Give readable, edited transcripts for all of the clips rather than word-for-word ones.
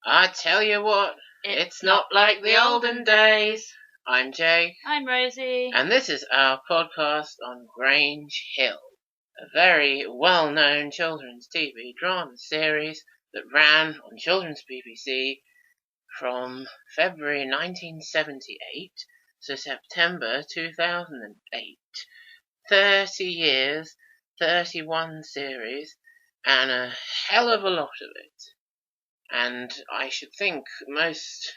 I tell you what, it's not like the olden days. I'm Jake. I'm Rosie. And this is our podcast on Grange Hill, a very well-known children's TV drama series that ran on Children's BBC from February 1978 to September 2008. 30 years, 31 series, and a hell of a lot of it. And I should think most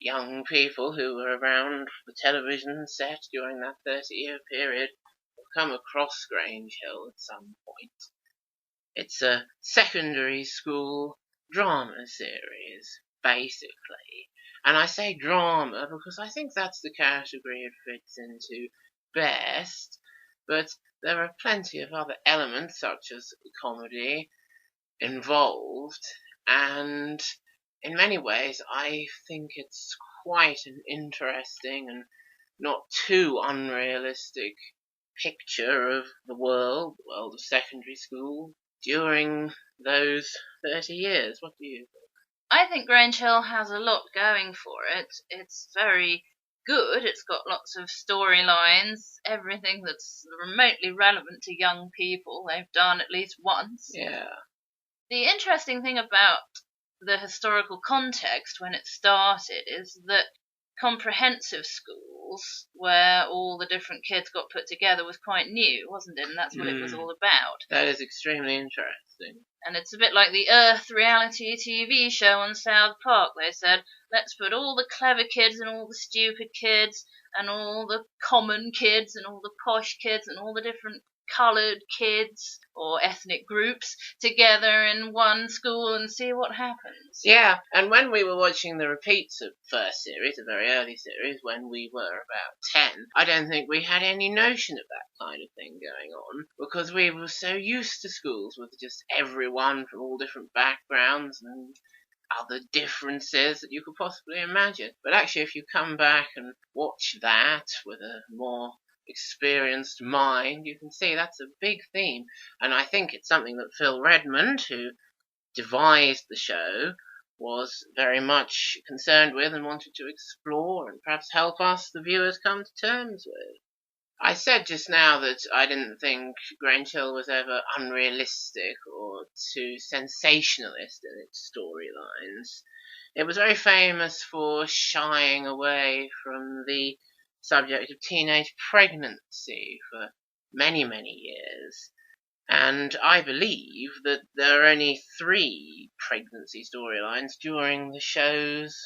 young people who were around the television set during that 30-year period will come across Grange Hill at some point. It's a secondary school drama series, basically. And I say drama because I think that's the category it fits into best, but there are plenty of other elements, such as comedy, involved, and in many ways I think it's quite an interesting and not too unrealistic picture of the world of secondary school during those 30 years. What do you think? I think Grange Hill has a lot going for it. It's very good. It's got lots of storylines, everything that's remotely relevant to young people they've done at least once. Yeah. The interesting thing about the historical context when it started is that comprehensive schools, where all the different kids got put together, was quite new, wasn't it? And that's what it was all about. That is extremely interesting. And it's a bit like the Earth reality TV show on South Park. They said, let's put all the clever kids and all the stupid kids and all the common kids and all the posh kids and all the different coloured kids or ethnic groups together in one school and see what happens. Yeah, and when we were watching the repeats of first series, a very early series, when we were about 10, I don't think we had any notion of that kind of thing going on, because we were so used to schools with just everyone from all different backgrounds and other differences that you could possibly imagine. But actually, if you come back and watch that with a more experienced mind, you can see that's a big theme, and I think it's something that Phil Redmond, who devised the show, was very much concerned with and wanted to explore and perhaps help us, the viewers, come to terms with. I said just now that I didn't think Grange Hill was ever unrealistic or too sensationalist in its storylines. It was very famous for shying away from the subject of teenage pregnancy for many, many years. And I believe that there are only 3 pregnancy storylines during the show's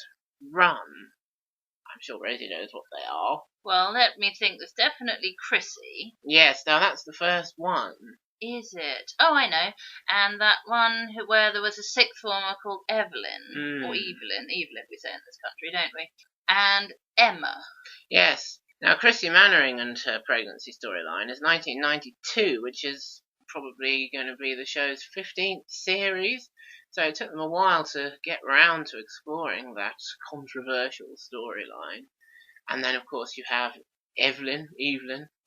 run. I'm sure Rosie knows what they are. Well, let me think. There's definitely Chrissy. Yes, now that's the first one. Is it? Oh, I know. And that one where there was a sixth former called Evelyn, or Evelyn we say in this country, don't we? And Emma. Yes. Now, Chrissy Mannering and her pregnancy storyline is 1992, which is probably going to be the show's 15th series. So it took them a while to get round to exploring that controversial storyline. And then, of course, you have Evelyn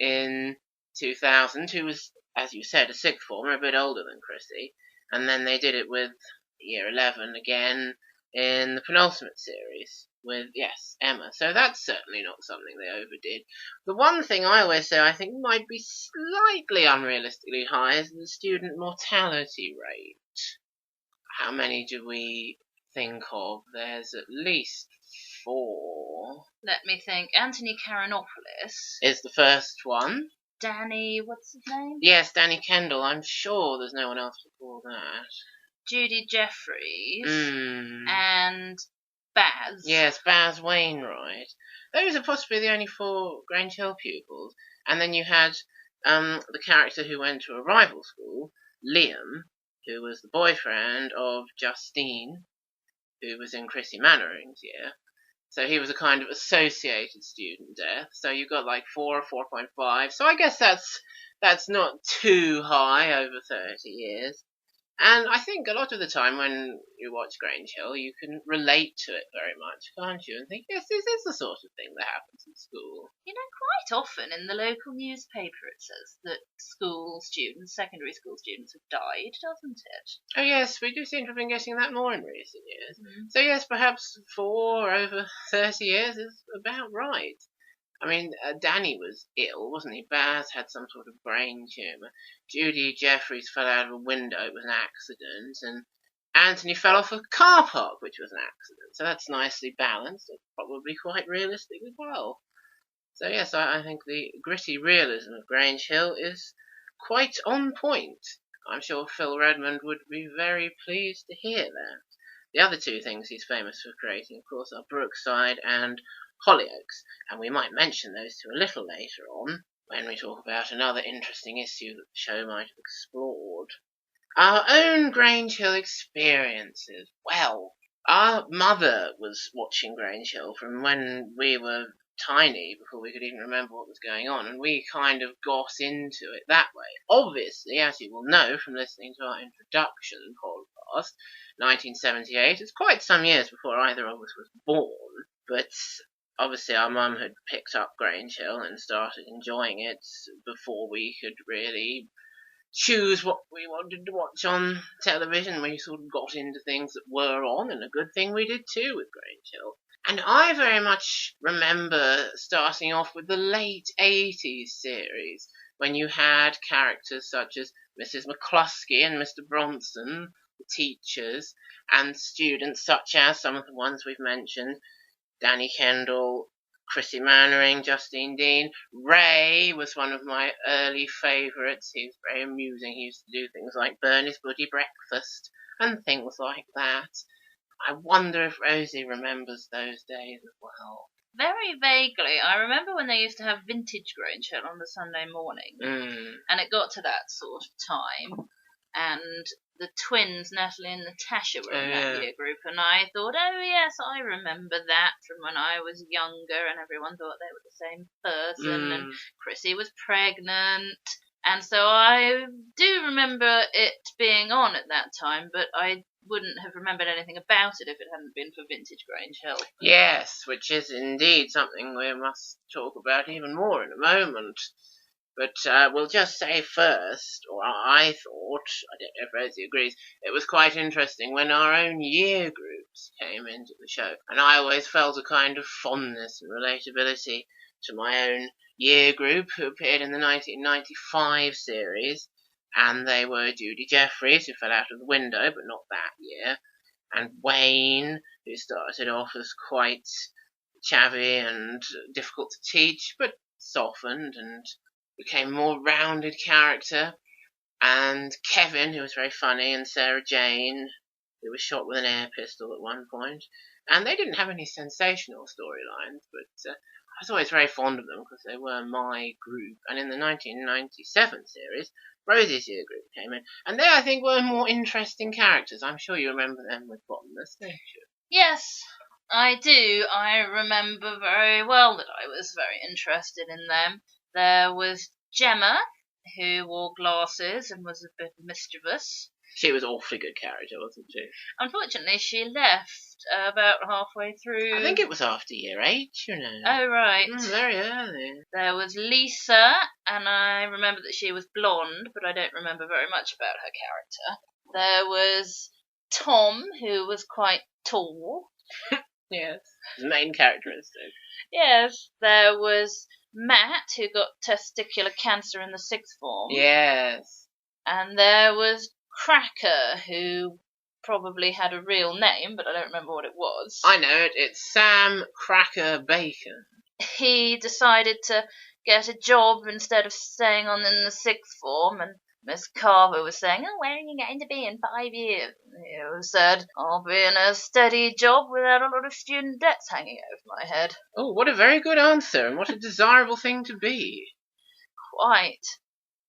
in 2000, who was, as you said, a sixth former, a bit older than Chrissy. And then they did it with year 11 again in the penultimate series with, yes, Emma. So that's certainly not something they overdid. The one thing I always say I think might be slightly unrealistically high is the student mortality rate. How many do we think of? There's at least 4. Let me think. Anthony Karanopoulos is the first one. Danny, what's his name? Yes, Danny Kendall. I'm sure there's no one else before that. Judy Jeffries. And Baz. Yes, Baz Wainwright. Those are possibly the only 4 Grange Hill pupils. And then you had the character who went to a rival school, Liam, who was the boyfriend of Justine, who was in Chrissy Mannering's year. So he was a kind of associated student death. So you got like 4 or 4.5. So I guess that's not too high over 30 years. And I think a lot of the time when you watch Grange Hill, you can relate to it very much, can't you? And think, yes, this is the sort of thing that happens in school. Quite often in the local newspaper it says that secondary school students have died, doesn't it? Oh yes, we do seem to have been getting that more in recent years. So yes, perhaps 4 over 30 years is about right. I mean, Danny was ill, wasn't he? Baz had some sort of brain tumour. Judy Jeffries fell out of a window, it was an accident. And Anthony fell off a car park, which was an accident. So that's nicely balanced and probably quite realistic as well. So yes, I think the gritty realism of Grange Hill is quite on point. I'm sure Phil Redmond would be very pleased to hear that. The other two things he's famous for creating, of course, are Brookside and Hollyoaks, and we might mention those two a little later on when we talk about another interesting issue that the show might have explored. Our own Grange Hill experiences. Well, our mother was watching Grange Hill from when we were tiny, before we could even remember what was going on, and we kind of got into it that way. Obviously, as you will know from listening to our introduction podcast, 1978 is quite some years before either of us was born, but obviously our mum had picked up Grange Hill and started enjoying it before we could really choose what we wanted to watch on television. We sort of got into things that were on, and a good thing we did too with Grange Hill. And I very much remember starting off with the late 80s series, when you had characters such as Mrs. McCluskey and Mr. Bronson, the teachers, and students such as some of the ones we've mentioned, Danny Kendall, Chrissy Mannering, Justine Dean. Ray was one of my early favourites. He was very amusing. He used to do things like Bernie's Bloody Breakfast and things like that. I wonder if Rosie remembers those days as well. Very vaguely. I remember when they used to have vintage Grange Hill on the Sunday morning, and it got to that sort of time, and the twins, Natalie and Natasha, were in that year group, and I thought, oh yes, I remember that from when I was younger, and everyone thought they were the same person, and Chrissy was pregnant, and so I do remember it being on at that time, but I wouldn't have remembered anything about it if it hadn't been for vintage Grange Hill. Yes, which is indeed something we must talk about even more in a moment. But we'll just say first, or I thought, I don't know if Rosie agrees, it was quite interesting when our own year groups came into the show. And I always felt a kind of fondness and relatability to my own year group who appeared in the 1995 series. And they were Judy Jeffries, who fell out of the window, but not that year, and Wayne, who started off as quite chavvy and difficult to teach, but softened and became a more rounded character, and Kevin, who was very funny, and Sarah Jane, who was shot with an air pistol at one point. And they didn't have any sensational storylines, but I was always very fond of them because they were my group. And in the 1997 series, Rosie's year group came in, and they, I think, were more interesting characters. I'm sure you remember them with fondness, don't you? Yes, I do. I remember very well that I was very interested in them. There was Gemma, who wore glasses and was a bit mischievous. She was an awfully good character, wasn't she? Unfortunately, she left about halfway through. I think it was after year 8, you know. Oh, right. Very early. There was Lisa, and I remember that she was blonde, but I don't remember very much about her character. There was Tom, who was quite tall. Yes, his main characteristic. Yes, there was Matt, who got testicular cancer in the 6th form. Yes. And there was Cracker, who probably had a real name, but I don't remember what it was. I know it. It's Sam Cracker Bacon. He decided to get a job instead of staying on in the 6th form, and Miss Carver was saying, oh, where are you going to be in 5 years? And he said, I'll be in a steady job without a lot of student debts hanging over my head. Oh, what a very good answer, and what a desirable thing to be. Quite.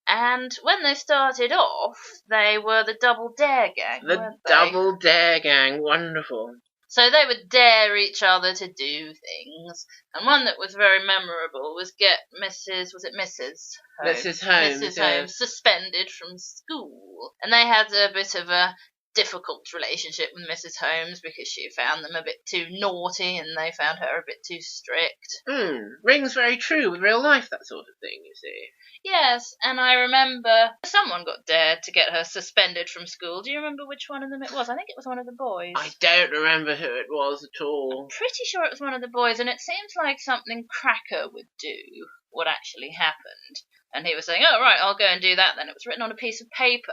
And when they started off, they were the Double Dare Gang, The weren't they? Double Dare Gang, wonderful. So they would dare each other to do things. And one that was very memorable was get Mrs. Holmes? Mrs. Holmes, Mrs. yes. Holmes suspended from school. And they had a bit of a difficult relationship with Mrs. Holmes because she found them a bit too naughty and they found her a bit too strict. Rings very true with real life, that sort of thing, you see. Yes, and I remember someone got dared to get her suspended from school. Do you remember which one of them it was? I think it was one of the boys. I don't remember who it was at all. Pretty sure it was one of the boys, and it seems like something Cracker would do, what actually happened. And he was saying, oh, right, I'll go and do that then. It was written on a piece of paper,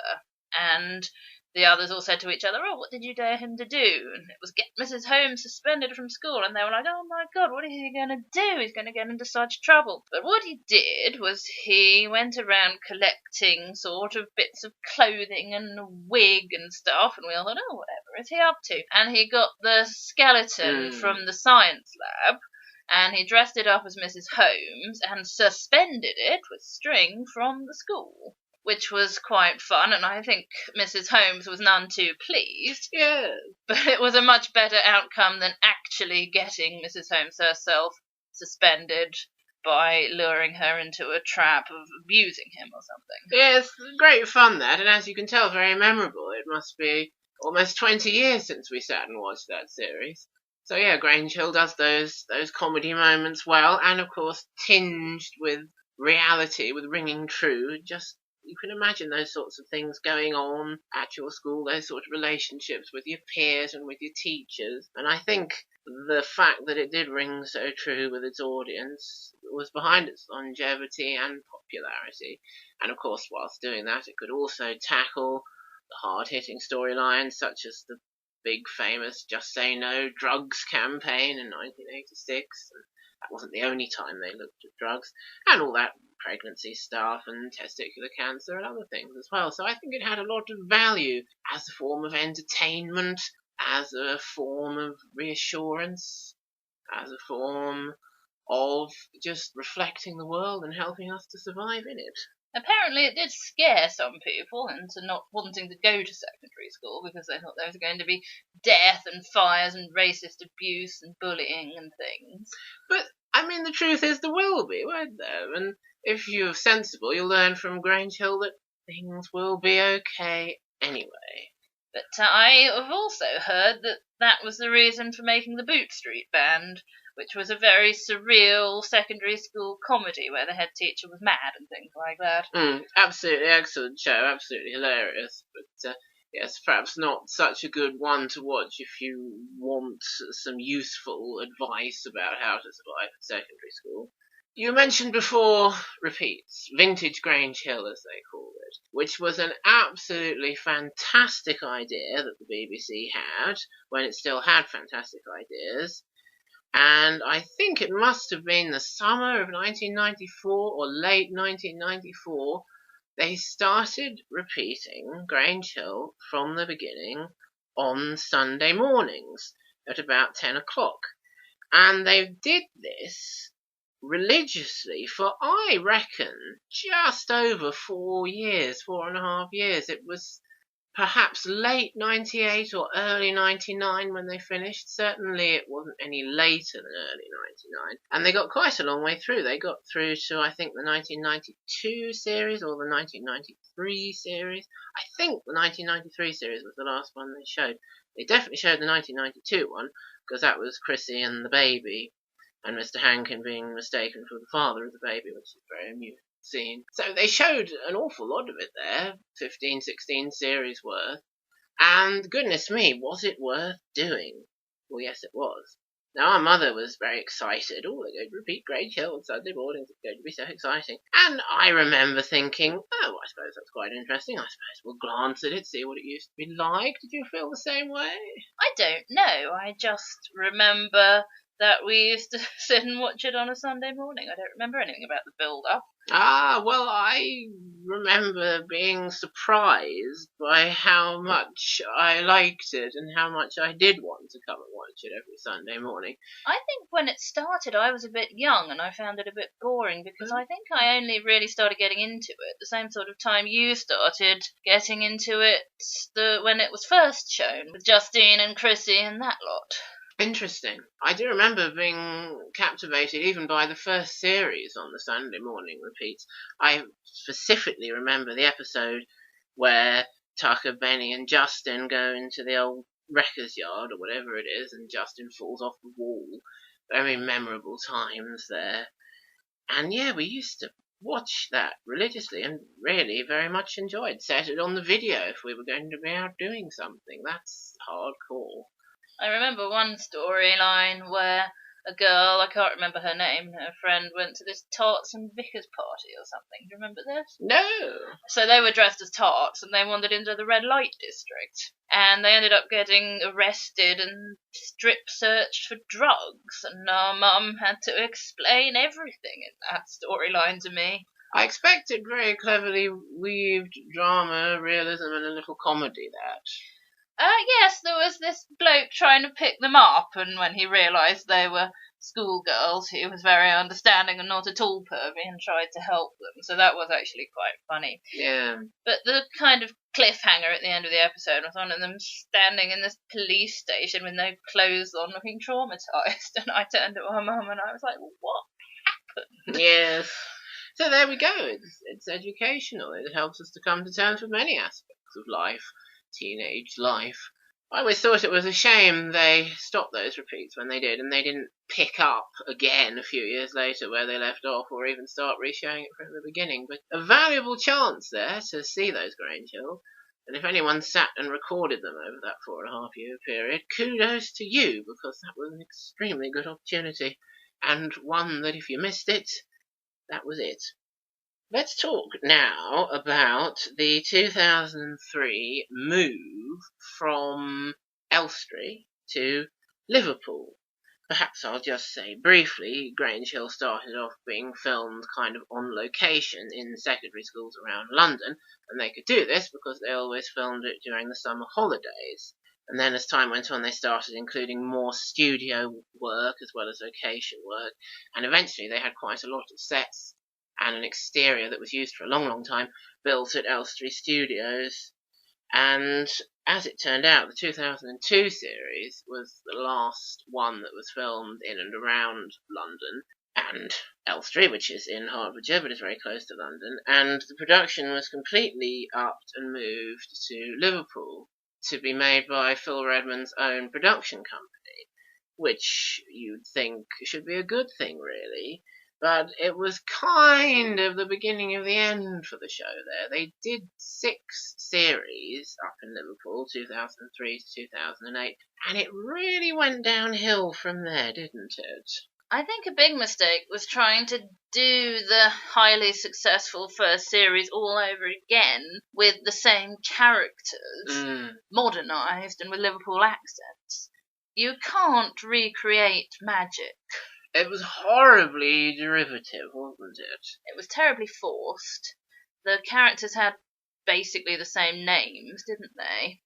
and the others all said to each other, oh, what did you dare him to do? And it was get Mrs. Holmes suspended from school, and they were like, oh my God, what is he going to do? He's going to get into such trouble. But what he did was he went around collecting sort of bits of clothing and a wig and stuff, and we all thought, oh, whatever is he up to? And he got the skeleton from the science lab, and he dressed it up as Mrs. Holmes and suspended it with string from the school, which was quite fun, and I think Mrs. Holmes was none too pleased. Yeah. But it was a much better outcome than actually getting Mrs. Holmes herself suspended by luring her into a trap of abusing him or something. Yes, great fun that, and as you can tell, very memorable. It must be almost 20 years since we sat and watched that series. So yeah, Grange Hill does those comedy moments well, and of course tinged with reality, with ringing true. Just, you can imagine those sorts of things going on at your school, those sort of relationships with your peers and with your teachers. And I think the fact that it did ring so true with its audience was behind its longevity and popularity. And of course, whilst doing that, it could also tackle the hard-hitting storylines such as the big famous Just Say No drugs campaign in 1986. And that wasn't the only time they looked at drugs, and all that pregnancy stuff and testicular cancer and other things as well. So I think it had a lot of value as a form of entertainment, as a form of reassurance, as a form of just reflecting the world and helping us to survive in it. Apparently it did scare some people into not wanting to go to secondary school because they thought there was going to be death and fires and racist abuse and bullying and things. But, I mean, the truth is there will be, won't there? And if you're sensible, you'll learn from Grange Hill that things will be okay anyway. But I have also heard that that was the reason for making the Boot Street Band, which was a very surreal secondary school comedy where the head teacher was mad and things like that. Absolutely excellent show, absolutely hilarious. But yes, perhaps not such a good one to watch if you want some useful advice about how to survive at secondary school. You mentioned before repeats, Vintage Grange Hill as they call it, which was an absolutely fantastic idea that the BBC had when it still had fantastic ideas. And I think it must have been the summer of 1994 or late 1994, they started repeating Grange Hill from the beginning on Sunday mornings at about 10 o'clock. And they did this religiously for, I reckon, just over 4.5 years. It was perhaps late 98 or early 99 when they finished. Certainly it wasn't any later than early 99. And they got quite a long way through. They got through to, I think, the 1992 series or the 1993 series. I think the 1993 series was the last one they showed. They definitely showed the 1992 one, because that was Chrissy and the baby, and Mr. Hankin being mistaken for the father of the baby, which is very amusing scene. So they showed an awful lot of it there, 15, 16 series worth, and goodness me, was it worth doing? Well, yes, it was. Now, our mother was very excited. Oh, they're going to repeat Grange Hill on Sunday mornings. It's going to be so exciting. And I remember thinking, oh, I suppose that's quite interesting. I suppose we'll glance at it, see what it used to be like. Did you feel the same way? I don't know. I just remember that we used to sit and watch it on a Sunday morning. I don't remember anything about the build-up. Ah, well, I remember being surprised by how much I liked it and how much I did want to come and watch it every Sunday morning. I think when it started, I was a bit young and I found it a bit boring because I think I only really started getting into it the same sort of time you started getting into it when it was first shown with Justine and Chrissy and that lot. Interesting. I do remember being captivated even by the first series on the Sunday morning repeats. I specifically remember the episode where Tucker, Benny and Justin go into the old wrecker's yard or whatever it is and Justin falls off the wall. Very memorable times there. And yeah, we used to watch that religiously and really very much enjoyed. Set it on the video if we were going to be out doing something. That's hardcore. I remember one storyline where a girl, I can't remember her name, and her friend went to this tarts and vicars party or something. Do you remember this? No. So they were dressed as tarts and they wandered into the red light district. And they ended up getting arrested and strip searched for drugs. And our mum had to explain everything in that storyline to me. I expected very cleverly weaved drama, realism and a little comedy that. Yes, there was this bloke trying to pick them up, and when he realised they were schoolgirls, he was very understanding and not at all pervy and tried to help them. So that was actually quite funny. Yeah. But the kind of cliffhanger at the end of the episode was one of them standing in this police station with no clothes on, looking traumatised. And I turned to my mum and I was like, what happened? Yes. So there we go. It's educational. It helps us to come to terms with many aspects of life. Teenage life. I always thought it was a shame they stopped those repeats when they did, and they didn't pick up again a few years later where they left off, or even start re-showing it from the beginning. But a valuable chance there to see those Grange Hill, and if anyone sat and recorded them over that 4.5-year period, kudos to you, because that was an extremely good opportunity, and one that if you missed it, that was it. Let's talk now about the 2003 move from Elstree to Liverpool. Perhaps I'll just say briefly, Grange Hill started off being filmed kind of on location in secondary schools around London, and they could do this because they always filmed it during the summer holidays. And then as time went on, they started including more studio work as well as location work, and eventually they had quite a lot of sets and an exterior that was used for a long, long time, built at Elstree Studios. And as it turned out, the 2002 series was the last one that was filmed in and around London and Elstree, which is in Hertfordshire, but is very close to London. And the production was completely upped and moved to Liverpool to be made by Phil Redmond's own production company, which you'd think should be a good thing, really. But it was kind of the beginning of the end for the show there. They did 6 series up in Liverpool, 2003 to 2008, and it really went downhill from there, didn't it? I think a big mistake was trying to do the highly successful first series all over again with the same characters, modernised and with Liverpool accents. You can't recreate magic. It was horribly derivative, wasn't it? It was terribly forced. The characters had basically the same names, didn't they?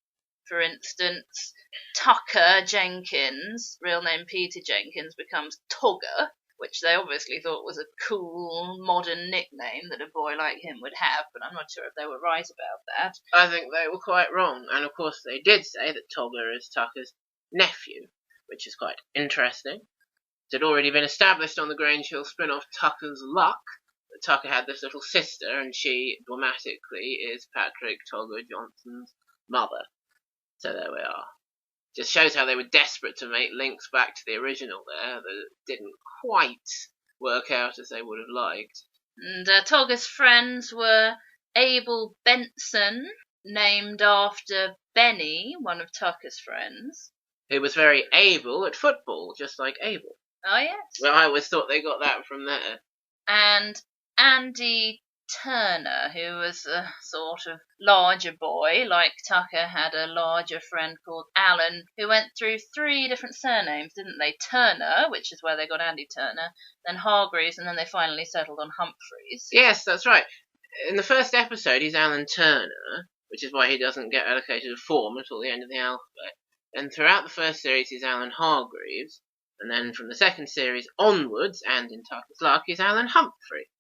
For instance, Tucker Jenkins, real name Peter Jenkins, becomes Togger, which they obviously thought was a cool, modern nickname that a boy like him would have, but I'm not sure if they were right about that. I think they were quite wrong, and of course they did say that Togger is Tucker's nephew, which is quite interesting. It had already been established on the Grange Hill spin-off Tucker's Luck that Tucker had this little sister, and she, dramatically, is Patrick Togger Johnson's mother. So there we are. Just shows how they were desperate to make links back to the original there, that didn't quite work out as they would have liked. And Togger's friends were Abel Benson, named after Benny, one of Tucker's friends. Who was very able at football, just like Abel. Oh, yes. Well, I always thought they got that from there. And Andy Turner, who was a sort of larger boy, like Tucker had a larger friend called Alan, who went through 3 different surnames, didn't they? Turner, which is where they got Andy Turner, then Hargreaves, and then they finally settled on Humphreys. Yes, that's right. In the first episode, he's Alan Turner, which is why he doesn't get allocated a form until the end of the alphabet. And throughout the first series, he's Alan Hargreaves, and then from the second series onwards, and in Tucker's Luck, he's Alan Humphrey.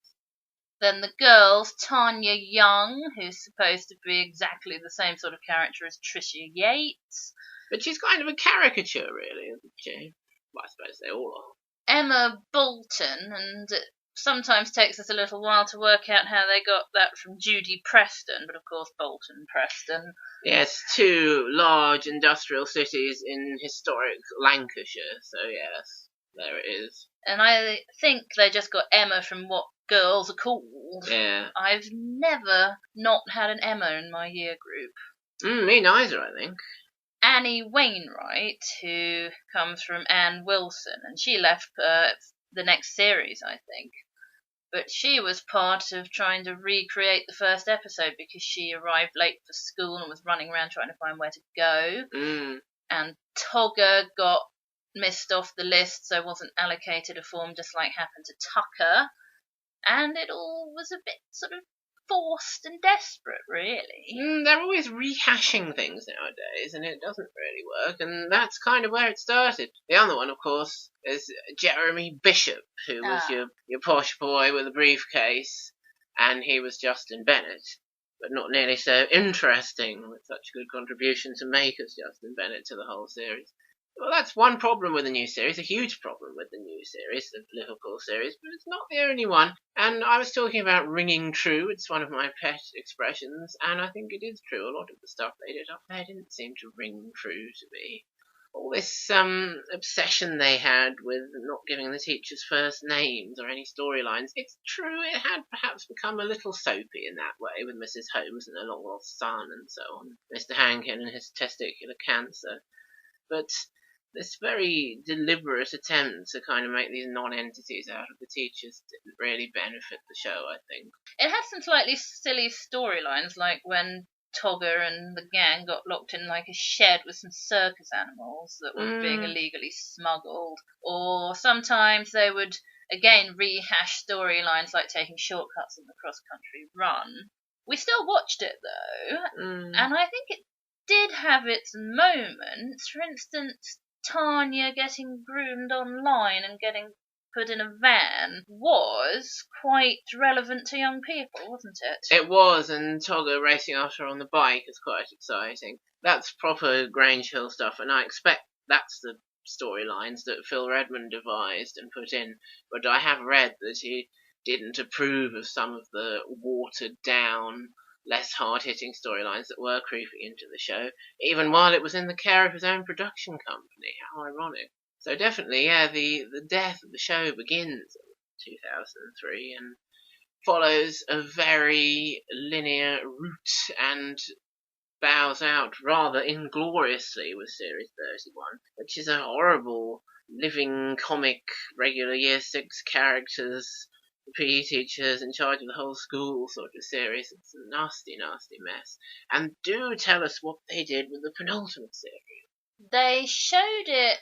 Then the girls, Tanya Young, who's supposed to be exactly the same sort of character as Tricia Yates. But she's kind of a caricature, really, isn't she? Well, I suppose they all are. Emma Bolton, and it sometimes takes us a little while to work out how they got that from Judy Preston, but of course Bolton Preston. Yes, 2 large industrial cities in historic Lancashire, so yes, there it is. And I think they just got Emma from what girls are called. Yeah. I've never not had an Emma in my year group. Me neither, I think. Annie Wainwright, who comes from Anne Wilson, and she left the next series, I think. But she was part of trying to recreate the first episode because she arrived late for school and was running around trying to find where to go. And Togger got missed off the list, so wasn't allocated a form, just like happened to Tucker. And it all was a bit sort of forced and desperate, really. They're always rehashing things nowadays, and it doesn't really work, and that's kind of where it started. The other one, of course, is Jeremy Bishop, who was your posh boy with a briefcase, and he was Justin Bennett, but not nearly so interesting with such a good contribution to make as Justin Bennett to the whole series. Well, that's one problem with the new series, a huge problem with the new series, the Liverpool series, but it's not the only one. And I was talking about ringing true, it's one of my pet expressions, and I think it is true. A lot of the stuff they did up there didn't seem to ring true to me. All this obsession they had with not giving the teachers first names or any storylines, it's true it had perhaps become a little soapy in that way with Mrs. Holmes and her long-lost son and so on, Mr. Hankin and his testicular cancer. But this very deliberate attempt to kind of make these non-entities out of the teachers didn't really benefit the show, I think. It had some slightly silly storylines, like when Togger and the gang got locked in like a shed with some circus animals that were being illegally smuggled. Or sometimes they would, again, rehash storylines like taking shortcuts in the cross-country run. We still watched it, though, and I think it did have its moments. For instance, Tanya getting groomed online and getting put in a van was quite relevant to young people, wasn't it? It was, and Togger racing after her on the bike is quite exciting. That's proper Grange Hill stuff, and I expect that's the storylines that Phil Redmond devised and put in, but I have read that he didn't approve of some of the watered-down, less hard-hitting storylines that were creeping into the show, even while it was in the care of his own production company. How ironic. So definitely, yeah, the death of the show begins in 2003 and follows a very linear route and bows out rather ingloriously with Series 31, which is a horrible living comic, regular Year 6 characters, PE teachers in charge of the whole school sort of series. It's a nasty, nasty mess. And do tell us what they did with the penultimate series. They showed it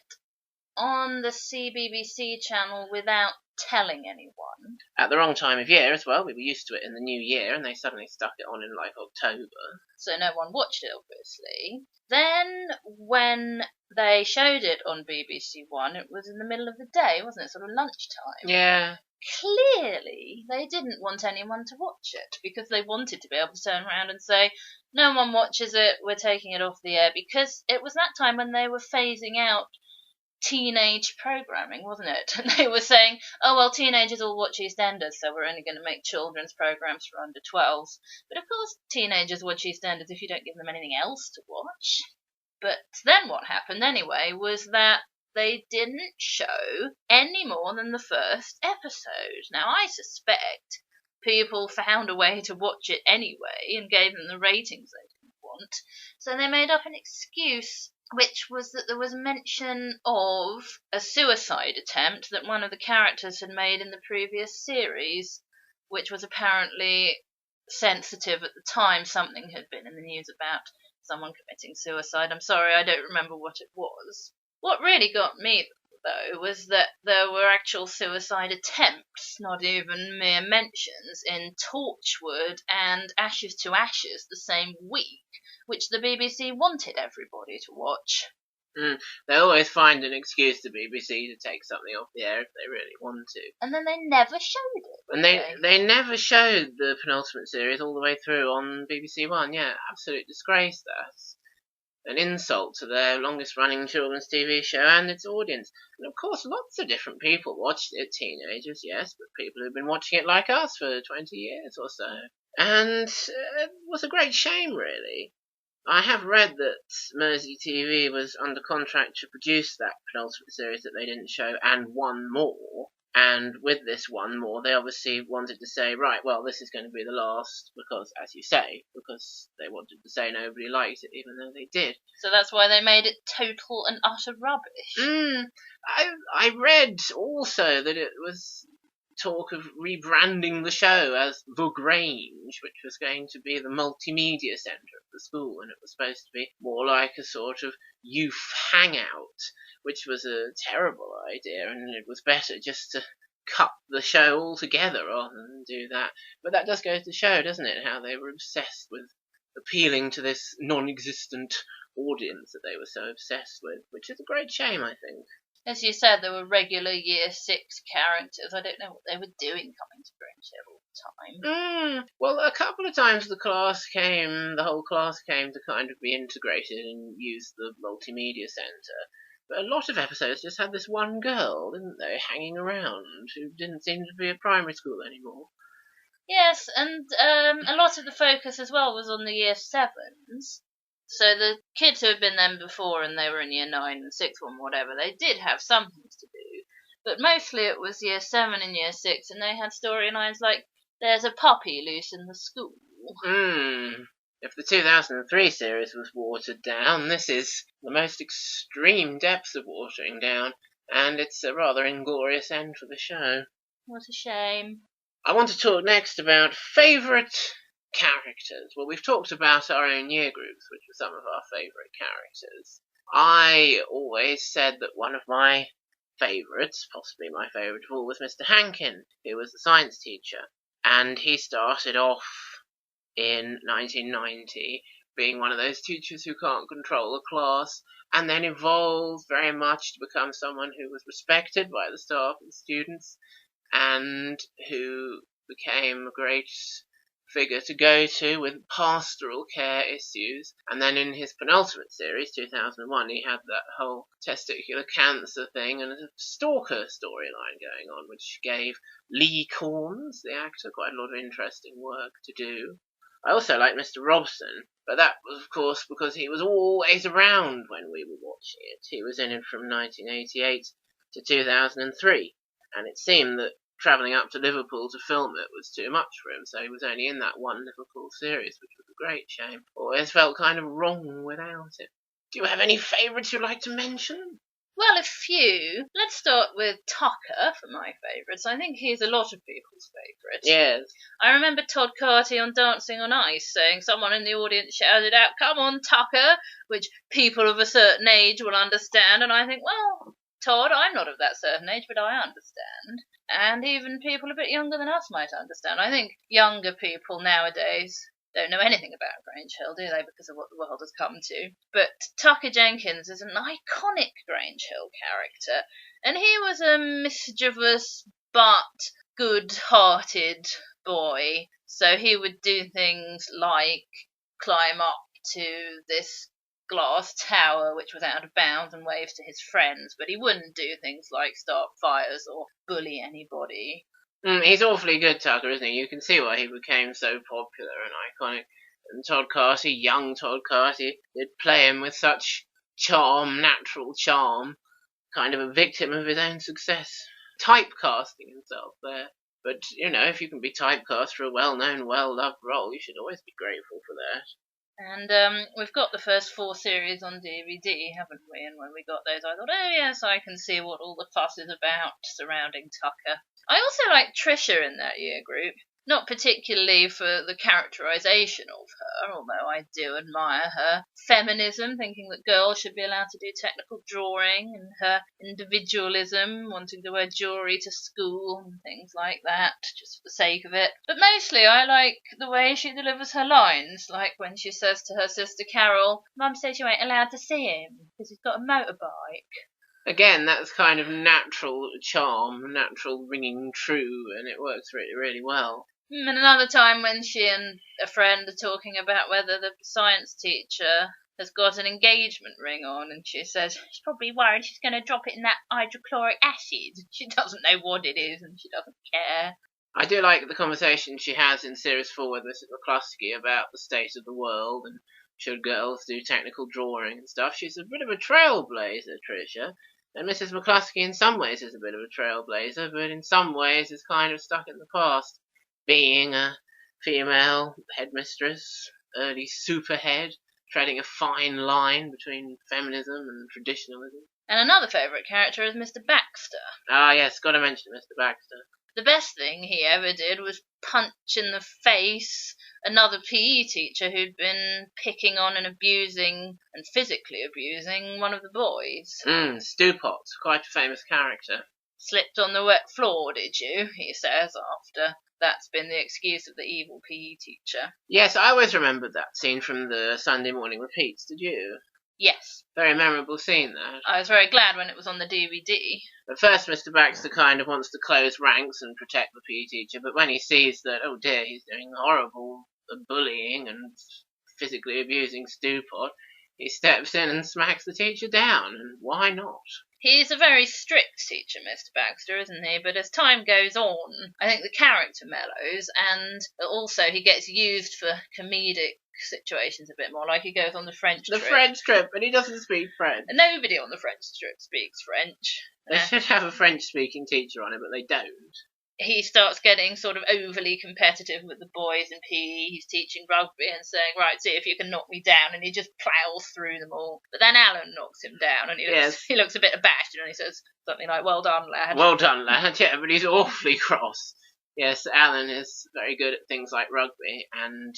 on the CBBC channel without telling anyone. At the wrong time of year as well. We were used to it in the new year, and they suddenly stuck it on in like October. So no one watched it, obviously. Then when they showed it on BBC One, it was in the middle of the day, wasn't it? Sort of lunchtime. Yeah. Clearly, they didn't want anyone to watch it because they wanted to be able to turn around and say, no one watches it, we're taking it off the air, because it was that time when they were phasing out teenage programming, wasn't it? And they were saying, oh, well, teenagers all watch EastEnders, so we're only going to make children's programs for under 12s. But of course, teenagers watch EastEnders if you don't give them anything else to watch. But then what happened anyway was that they didn't show any more than the first episode. Now, I suspect people found a way to watch it anyway and gave them the ratings they didn't want. So they made up an excuse, which was that there was mention of a suicide attempt that one of the characters had made in the previous series. which was apparently sensitive at the time. Something had been in the news about someone committing suicide. I'm sorry, I don't remember what it was. What really got me, though, was that there were actual suicide attempts, not even mere mentions, in Torchwood and Ashes to Ashes the same week, which the BBC wanted everybody to watch. They always find an excuse, the BBC, to take something off the air if they really want to. And then they never showed it. And they never showed the penultimate series all the way through on BBC One. Yeah, absolute disgrace, that's an insult to their longest-running children's TV show and its audience. And of course, lots of different people watched it, teenagers, yes, but people who've been watching it like us for 20 years or so. And it was a great shame, really. I have read that Mersey TV was under contract to produce that penultimate series that they didn't show and one more. And with this one more, they obviously wanted to say, right, well, this is going to be the last, because, as you say, because they wanted to say nobody liked it, even though they did. So that's why they made it total and utter rubbish. I read also that it was talk of rebranding the show as The Grange, which was going to be the multimedia centre of the school, and it was supposed to be more like a sort of youth hangout, which was a terrible idea, and it was better just to cut the show altogether rather than do that. But that does go to show, doesn't it, how they were obsessed with appealing to this non-existent audience that they were so obsessed with, which is a great shame, I think. As you said, there were regular Year 6 characters. I don't know what they were doing coming to Grange Hill all the time. Well, a couple of times the whole class came to kind of be integrated and use the multimedia centre. But a lot of episodes just had this one girl, didn't they, hanging around, who didn't seem to be at primary school anymore. Yes, and a lot of the focus as well was on the Year 7s. So the kids who had been there before and they were in Year 9 and 6 or whatever, they did have some things to do. But mostly it was Year 7 and Year 6, and they had storylines like, there's a puppy loose in the school. If the 2003 series was watered down, this is the most extreme depths of watering down, and it's a rather inglorious end for the show. What a shame. I want to talk next about favourite characters. Well, we've talked about our own year groups, which were some of our favourite characters. I always said that one of my favourites, possibly my favourite of all, was Mr. Hankin, who was the science teacher. And he started off in 1990 being one of those teachers who can't control a class, and then evolved very much to become someone who was respected by the staff and students, and who became a great figure to go to with pastoral care issues. And then in his penultimate series, 2001, he had that whole testicular cancer thing and a stalker storyline going on, which gave Lee Corns, the actor, quite a lot of interesting work to do. I also liked Mr. Robson, but that was, of course, because he was always around when we were watching it. He was in it from 1988 to 2003, and it seemed that travelling up to Liverpool to film it was too much for him, so he was only in that one Liverpool series, which was a great shame. Always felt kind of wrong without it. Do you have any favourites you'd like to mention? Well, a few. Let's start with Tucker for my favourites. I think he's a lot of people's favourite. Yes. I remember Todd Carty on Dancing on Ice saying, someone in the audience shouted out, "Come on, Tucker," which people of a certain age will understand, and I think, well, Todd, I'm not of that certain age, but I understand. And even people a bit younger than us might understand. I think younger people nowadays don't know anything about Grange Hill, do they, because of what the world has come to. But Tucker Jenkins is an iconic Grange Hill character, and he was a mischievous but good-hearted boy. So he would do things like climb up to this glass tower which was out of bounds and waves to his friends, but he wouldn't do things like start fires or bully anybody. He's awfully good, Tucker, isn't he? You can see why he became so popular and iconic. And Todd Carty, young Todd Carty, did play him with such charm, natural charm, kind of a victim of his own success. Typecasting himself there. But, you know, if you can be typecast for a well-known, well-loved role, you should always be grateful for that. And we've got the first 4 series on DVD, haven't we? And when we got those, I thought, oh yes, I can see what all the fuss is about surrounding Tucker. I also like Trisha in that year group. Not particularly for the characterisation of her, although I do admire her feminism, thinking that girls should be allowed to do technical drawing, and her individualism, wanting to wear jewellery to school and things like that, just for the sake of it. But mostly I like the way she delivers her lines, like when she says to her sister Carol, "Mum says you ain't allowed to see him because he's got a motorbike." Again, that's kind of natural charm, natural ringing true, and it works really, really well. And another time when she and a friend are talking about whether the science teacher has got an engagement ring on, and she says she's probably worried she's going to drop it in that hydrochloric acid. She doesn't know what it is, and she doesn't care. I do like the conversation she has in Series 4 with Mrs. McCluskey about the state of the world and should girls do technical drawing and stuff. She's a bit of a trailblazer, Tricia. And Mrs. McCluskey in some ways is a bit of a trailblazer, but in some ways is kind of stuck in the past. Being a female headmistress, early superhead, treading a fine line between feminism and traditionalism. And another favourite character is Mr. Baxter. Ah, yes, got to mention Mr. Baxter. The best thing he ever did was punch in the face another PE teacher who'd been picking on and abusing, and physically abusing, one of the boys. Stewpot, quite a famous character. Slipped on the wet floor, did you? He says after. That's been the excuse of the evil PE teacher. Yes, I always remembered that scene from the Sunday morning repeats, did you? Yes. Very memorable scene, that. I was very glad when it was on the DVD. At first, Mr. Baxter kind of wants to close ranks and protect the PE teacher, but when he sees that, oh dear, he's doing horrible bullying and physically abusing Stewpot, he steps in and smacks the teacher down, and why not? He's a very strict teacher, Mr. Baxter, isn't he? But as time goes on, I think the character mellows, and also he gets used for comedic situations a bit more, like he goes on the French trip. The French trip, and he doesn't speak French. And nobody on the French trip speaks French. They should have a French-speaking teacher on it, but they don't. He starts getting sort of overly competitive with the boys in PE. He's teaching rugby and saying, right, see if you can knock me down, and he just plows through them all. But then Alan knocks him down, and he looks a bit abashed, and he says something like, well done, lad. Well done, lad, yeah, but he's awfully cross. Yes, Alan is very good at things like rugby and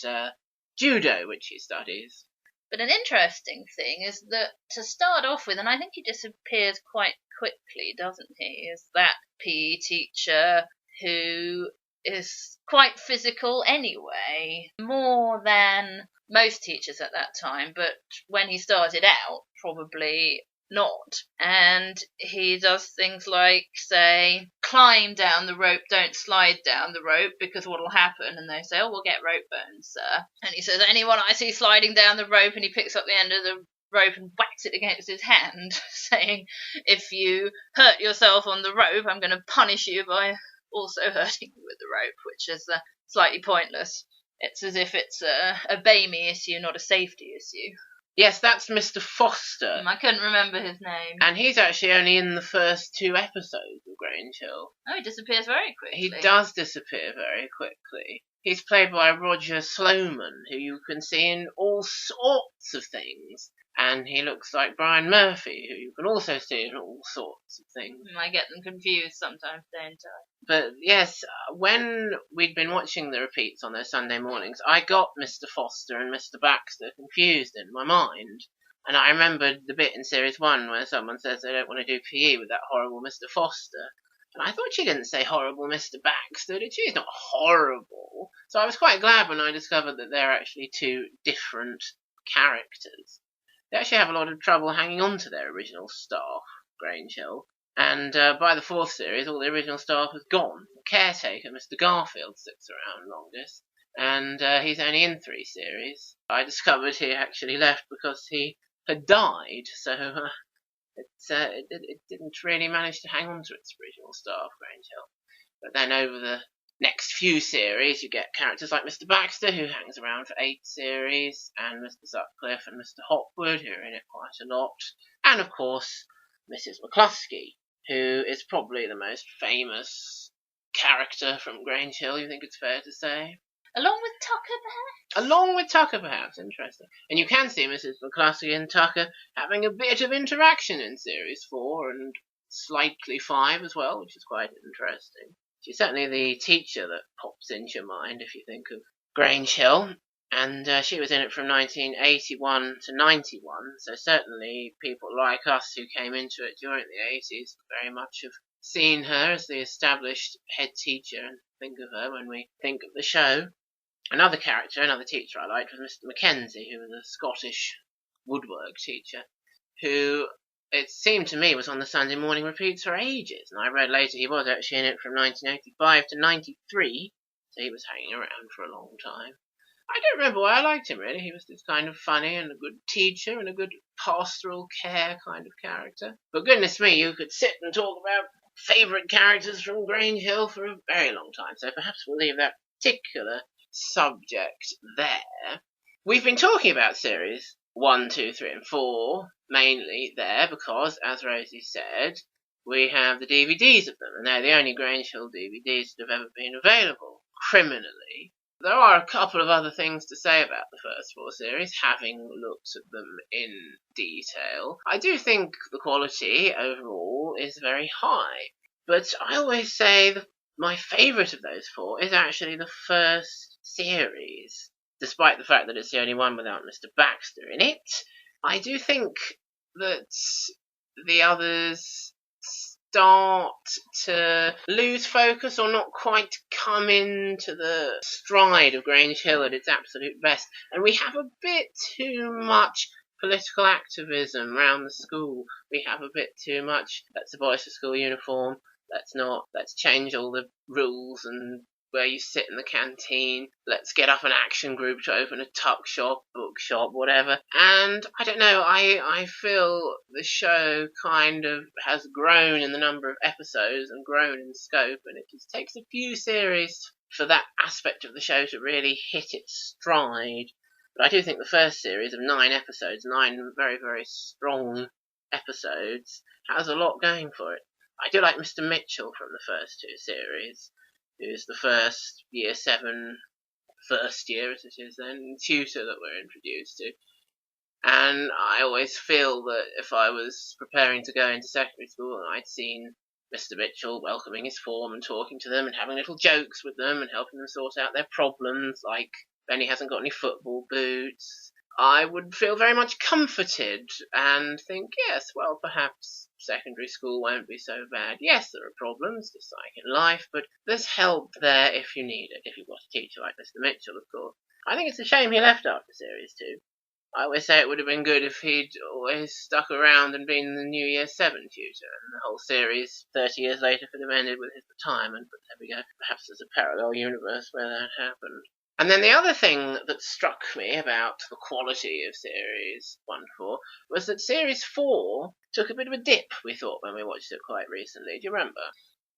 judo, which he studies. But an interesting thing is that to start off with, and I think he disappears quite quickly, doesn't he, is that PE teacher who is quite physical anyway, more than most teachers at that time, but when he started out, probably not. And he does things like, say, climb down the rope, don't slide down the rope, because what'll happen? And they say, oh, we'll get rope burns, sir. And he says, anyone I see sliding down the rope, and he picks up the end of the rope and whacks it against his hand, saying, if you hurt yourself on the rope, I'm going to punish you by also hurting you with the rope, which is slightly pointless. It's as if it's a obey me issue, not a safety issue. Yes, that's Mr. Foster. I couldn't remember his name. And he's actually only in the first 2 episodes of Grange Hill. Oh, he disappears very quickly. He does disappear very quickly. He's played by Roger Sloman, who you can see in all sorts of things. And he looks like Brian Murphy, who you can also see in all sorts of things. I get them confused sometimes, don't I? But yes, when we'd been watching the repeats on those Sunday mornings, I got Mr. Foster and Mr. Baxter confused in my mind. And I remembered the bit in Series 1 where someone says they don't want to do PE with that horrible Mr. Foster. And I thought she didn't say horrible Mr. Baxter, did she? He's not horrible. So I was quite glad when I discovered that they're actually 2 different characters. They actually have a lot of trouble hanging on to their original staff, Grange Hill. And by the 4th series, all the original staff has gone. The caretaker, Mr. Garfield, sticks around longest. And he's only in 3 series. I discovered he actually left because he had died. So it didn't really manage to hang on to its original staff, Grange Hill. But then over the next few series, you get characters like Mr. Baxter, who hangs around for 8 series, and Mr. Sutcliffe and Mr. Hopwood, who are in it quite a lot. And, of course, Mrs. McCluskey, who is probably the most famous character from Grange Hill, you think it's fair to say? Along with Tucker, perhaps? Along with Tucker, perhaps. Interesting. And you can see Mrs. McCluskey and Tucker having a bit of interaction in Series 4, and slightly 5 as well, which is quite interesting. She's certainly the teacher that pops into your mind if you think of Grange Hill. And she was in it from 1981 to 91, so certainly people like us who came into it during the 80s very much have seen her as the established head teacher and think of her when we think of the show. Another teacher I liked was Mr. Mackenzie, who was a Scottish woodwork teacher, who it seemed to me was on the Sunday morning repeats for ages, and I read later he was actually in it from 1985 to 93, so he was hanging around for a long time. I don't remember why I liked him, really. He was just kind of funny and a good teacher and a good pastoral care kind of character. But goodness me, you could sit and talk about favourite characters from Grange Hill for a very long time, so perhaps we'll leave that particular subject there. We've been talking about series 1, 2, 3 and 4 mainly there because, as Rosie said, we have the DVDs of them, and they're the only Grange Hill DVDs that have ever been available criminally. There are a couple of other things to say about the first 4 series, having looked at them in detail. I do think the quality overall is very high, but I always say that my favourite of those 4 is actually the first series. Despite the fact that it's the only one without Mr. Baxter in it, I do think that the others start to lose focus or not quite come into the stride of Grange Hill at its absolute best. And we have a bit too much political activism round the school. We have a bit too much, let's abolish the school uniform, let's change all the rules and where you sit in the canteen, let's get up an action group to open a tuck shop, bookshop, whatever. And I don't know, I feel the show kind of has grown in the number of episodes and grown in scope, and it just takes a few series for that aspect of the show to really hit its stride. But I do think the first series of 9 episodes, 9 very, very strong episodes, has a lot going for it. I do like Mr. Mitchell from the first 2 series, who's the first year 7, first year as it is then, tutor that we're introduced to. And I always feel that if I was preparing to go into secondary school and I'd seen Mr. Mitchell welcoming his form and talking to them and having little jokes with them and helping them sort out their problems, like Benny hasn't got any football boots, I would feel very much comforted and think, yes, well, perhaps secondary school won't be so bad. Yes, there are problems, just like in life, but there's help there if you need it, if you've got a teacher like Mr. Mitchell, of course. I think it's a shame he left after Series 2. I always say it would have been good if he'd always stuck around and been the New Year 7 tutor, and the whole series 30 years later could have ended with his retirement, but there we go. Perhaps there's a parallel universe where that happened. And then the other thing that struck me about the quality of Series 1 to 4 was that Series 4 took a bit of a dip, we thought, when we watched it quite recently. Do you remember?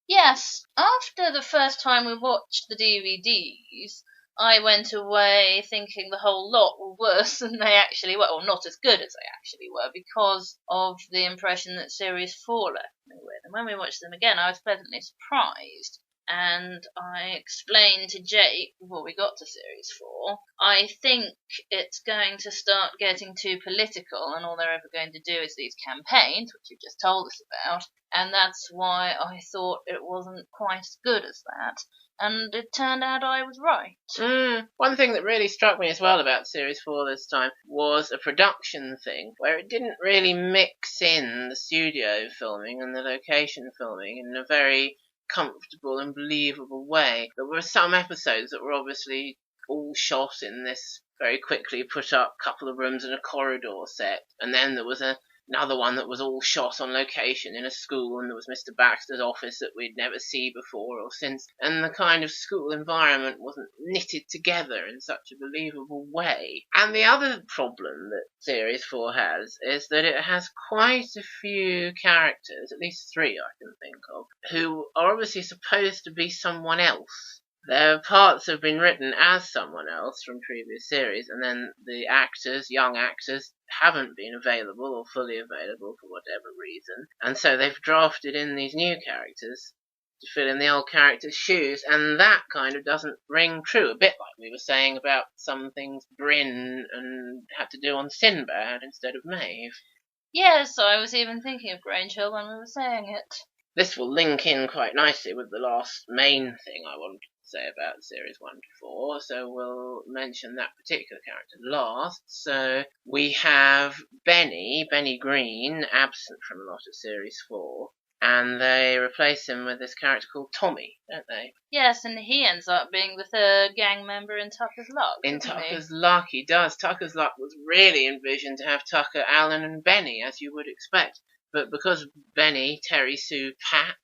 Yes. After the first time we watched the DVDs, I went away thinking the whole lot were worse than they actually were, or not as good as they actually were, because of the impression that Series 4 left me with. And when we watched them again, I was pleasantly surprised. And I explained to Jake before we got to Series 4, I think it's going to start getting too political, and all they're ever going to do is these campaigns, which you've just told us about, and that's why I thought it wasn't quite as good as that. And it turned out I was right. One thing that really struck me as well about Series 4 this time was a production thing, where it didn't really mix in the studio filming and the location filming in a very comfortable and believable way. There were some episodes that were obviously all shot in this very quickly put up couple of rooms and a corridor set, and then there was another one that was all shot on location in a school, and there was Mr. Baxter's office that we'd never seen before or since, and the kind of school environment wasn't knitted together in such a believable way. And the other problem that Series 4 has is that it has quite a few characters, at least 3 I can think of, who are obviously supposed to be someone else. Their parts have been written as someone else from previous series, and then the actors, young actors, haven't been available or fully available for whatever reason, and so they've drafted in these new characters to fill in the old characters' shoes, and that kind of doesn't ring true, a bit like we were saying about some things Bryn and had to do on Sinbad instead of Maeve. Yes, I was even thinking of Grange Hill when we were saying it. This will link in quite nicely with the last main thing I wanted to say about series 1 to 4, so we'll mention that particular character last. So we have Benny Green, absent from a lot of series 4, and they replace him with this character called Tommy, don't they? Yes, and he ends up being the third gang member in Tucker's Luck. In Tucker's Luck, he does. Tucker's Luck was really envisioned to have Tucker, Alan, and Benny, as you would expect. But because Benny, Terry Sue Pat,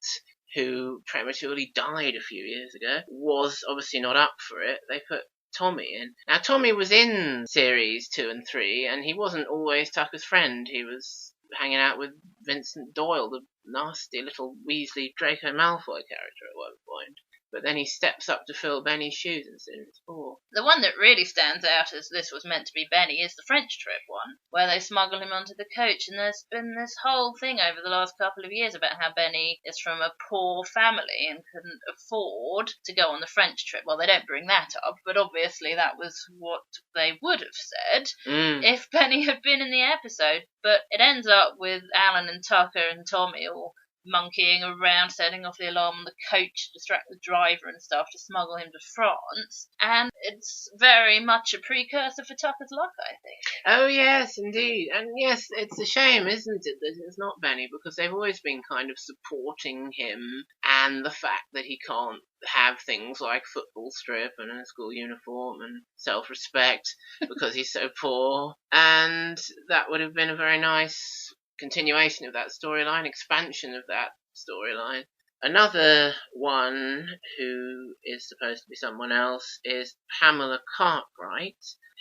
who prematurely died a few years ago, was obviously not up for it, they put Tommy in. Now, Tommy was in series 2 and 3, and he wasn't always Tucker's friend. He was hanging out with Vincent Doyle, the nasty little Weasley Draco Malfoy character at one point. But then he steps up to fill Benny's shoes in series 4. The one that really stands out as this was meant to be Benny is the French trip one, where they smuggle him onto the coach, and there's been this whole thing over the last couple of years about how Benny is from a poor family and couldn't afford to go on the French trip. Well, they don't bring that up, but obviously that was what they would have said if Benny had been in the episode. But it ends up with Alan and Tucker and Tommy all monkeying around, setting off the alarm on the coach to distract the driver and stuff to smuggle him to France. And it's very much a precursor for Tucker's Luck, I think. Oh, yes, indeed. And yes, it's a shame, isn't it, that it's not Benny, because they've always been kind of supporting him and the fact that he can't have things like football strip and a school uniform and self-respect because he's so poor. And that would have been a very nice continuation of that storyline, expansion of that storyline. Another one who is supposed to be someone else is Pamela Cartwright,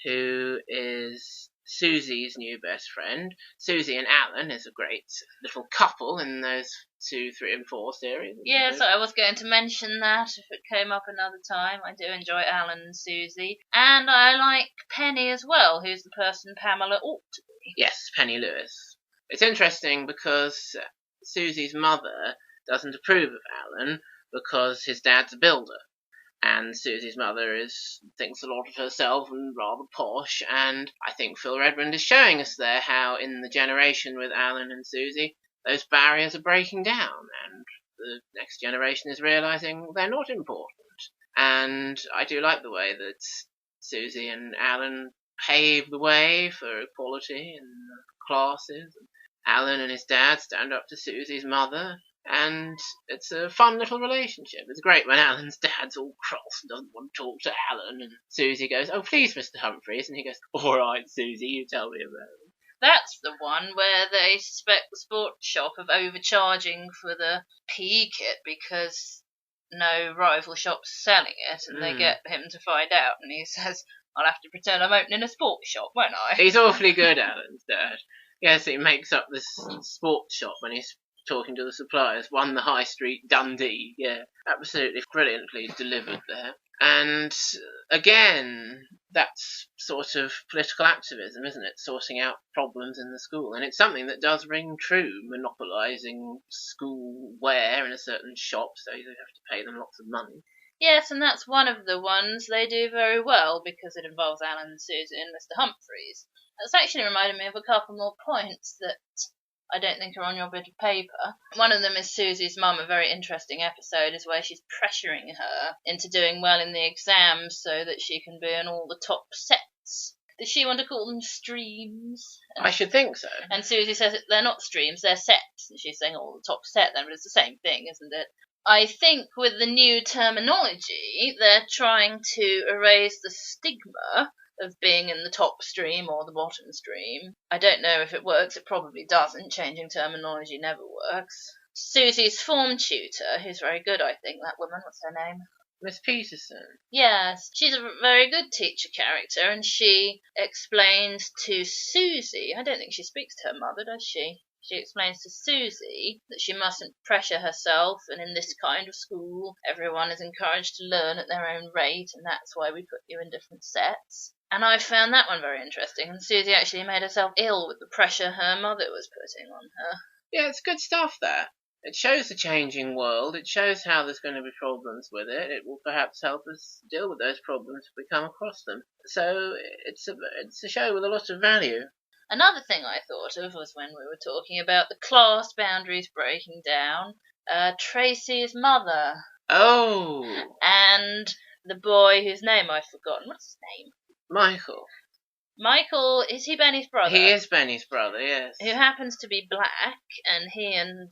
who is Susie's new best friend. Susie and Alan is a great little couple in those 2, 3 and 4 series. Yes, I was going to mention that if it came up another time. I do enjoy Alan and Susie. And I like Penny as well, who's the person Pamela ought to be. Yes, Penny Lewis. It's interesting because Susie's mother doesn't approve of Alan because his dad's a builder. And Susie's mother thinks a lot of herself and rather posh. And I think Phil Redmond is showing us there how in the generation with Alan and Susie, those barriers are breaking down. And the next generation is realising they're not important. And I do like the way that Susie and Alan pave the way for equality in classes. Alan and his dad stand up to Susie's mother, and it's a fun little relationship. It's great when Alan's dad's all cross and doesn't want to talk to Alan, and Susie goes, "Oh, please, Mr. Humphreys," and he goes, "All right, Susie, you tell me about it." That's the one where they suspect the sports shop of overcharging for the PE kit because no rival shop's selling it, and they get him to find out, and he says, "I'll have to pretend I'm opening a sports shop, won't I?" He's awfully good, Alan's dad. Yes, he makes up this sports shop when he's talking to the suppliers. Won the High Street Dundee. Yeah, absolutely brilliantly delivered there. And again, that's sort of political activism, isn't it? Sorting out problems in the school. And it's something that does ring true, monopolising school wear in a certain shop, so you have to pay them lots of money. Yes, and that's one of the ones they do very well because it involves Alan and Susie and Mr. Humphreys. That's actually reminded me of a couple more points that I don't think are on your bit of paper. One of them is Susie's mum. A very interesting episode is where she's pressuring her into doing well in the exams so that she can be in all the top sets. Does she want to call them streams? I should think so. And Susie says they're not streams, they're sets. And she's saying, the top set then, but it's the same thing, isn't it? I think with the new terminology, they're trying to erase the stigma of being in the top stream or the bottom stream. I don't know if it works. It probably doesn't. Changing terminology never works. Susie's form tutor, who's very good, I think, that woman, what's her name? Miss Peterson. Yes, she's a very good teacher character, and she explains to Susie, I don't think she speaks to her mother, does she? She explains to Susie that she mustn't pressure herself, and in this kind of school, everyone is encouraged to learn at their own rate, and that's why we put you in different sets. And I found that one very interesting, and Susie actually made herself ill with the pressure her mother was putting on her. Yeah, it's good stuff, that. It shows the changing world. It shows how there's going to be problems with it. It will perhaps help us deal with those problems if we come across them. So it's a show with a lot of value. Another thing I thought of was when we were talking about the class boundaries breaking down. Tracy's mother. Oh, And the boy whose name I've forgotten. What's his name? Michael. Michael, is he Benny's brother? He is Benny's brother, yes. Who happens to be black, and he and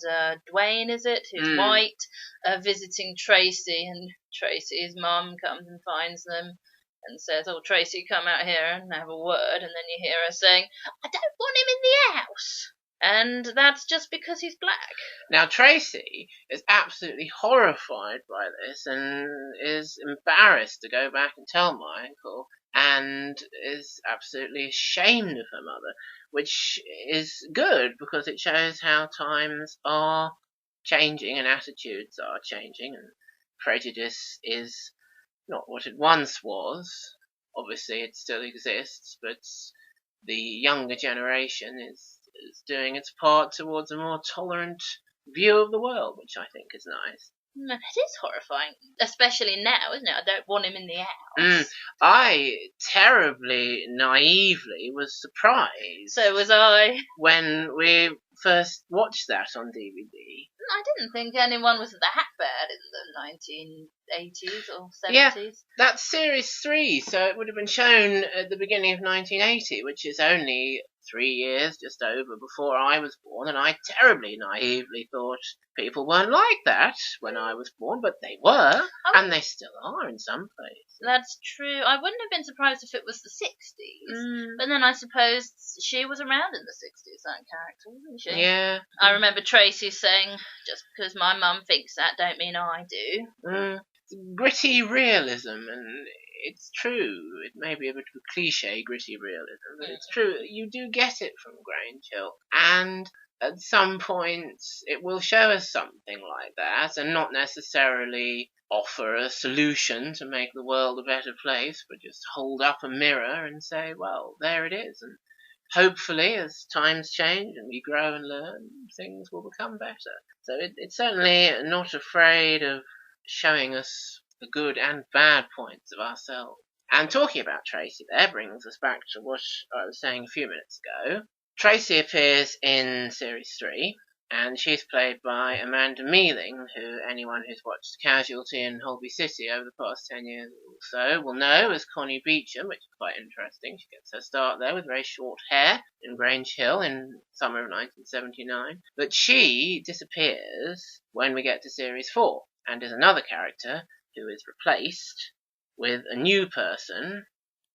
Dwayne, is it, who's white, are visiting Tracy, and Tracy's mum comes and finds them and says, "Oh, Tracy, come out here and have a word," and then you hear her saying, "I don't want him in the house." And that's just because he's black. Now, Tracy is absolutely horrified by this and is embarrassed to go back and tell Michael, and is absolutely ashamed of her mother, which is good because it shows how times are changing and attitudes are changing, and prejudice is not what it once was. Obviously, it still exists, but the younger generation is doing its part towards a more tolerant view of the world, which I think is nice. It is horrifying, especially now, isn't it? I don't want him in the house. I terribly naively was surprised. So was I. When we first watched that on DVD. I didn't think anyone was that bad in the 1980s or 70s. Yeah, that's Series 3, so it would have been shown at the beginning of 1980, which is only 3 years, just over, before I was born, and I terribly naively thought people weren't like that when I was born, but they were, and they still are in some places. That's true. I wouldn't have been surprised if it was the 60s, but then I suppose she was around in the 60s, that character, wasn't she? Yeah. I remember Tracy saying, "Just because my mum thinks that, don't mean I do." Gritty realism, and it's true. It may be a bit of a cliche, gritty realism, but it's true. You do get it from Grange Hill, and at some points it will show us something like that, and not necessarily offer a solution to make the world a better place, but just hold up a mirror and say, well, there it is, and hopefully, as times change and we grow and learn, things will become better. So it's certainly not afraid of showing us the good and bad points of ourselves. And talking about Tracy there brings us back to what I was saying a few minutes ago. Tracy appears in Series 3, and she's played by Amanda Mealing, who anyone who's watched Casualty and Holby City over the past 10 years or so will know as Connie Beecham, which is quite interesting. She gets her start there with very short hair in Grange Hill in summer of 1979. But she disappears when we get to Series 4, and is another character who is replaced with a new person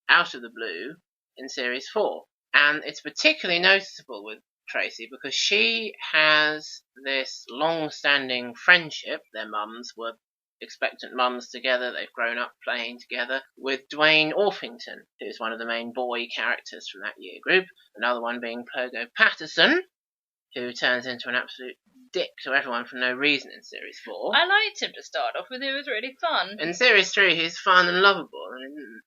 out of the blue in Series 4. And it's particularly noticeable with Tracy because she has this long-standing friendship. Their mums were expectant mums together. They've grown up playing together with Dwayne Orpington, who's one of the main boy characters from that year group. Another one being Pogo Patterson, who turns into an absolute dick to everyone for no reason in Series 4. I liked him to start off with. It was really fun. In Series 3, he's fun and lovable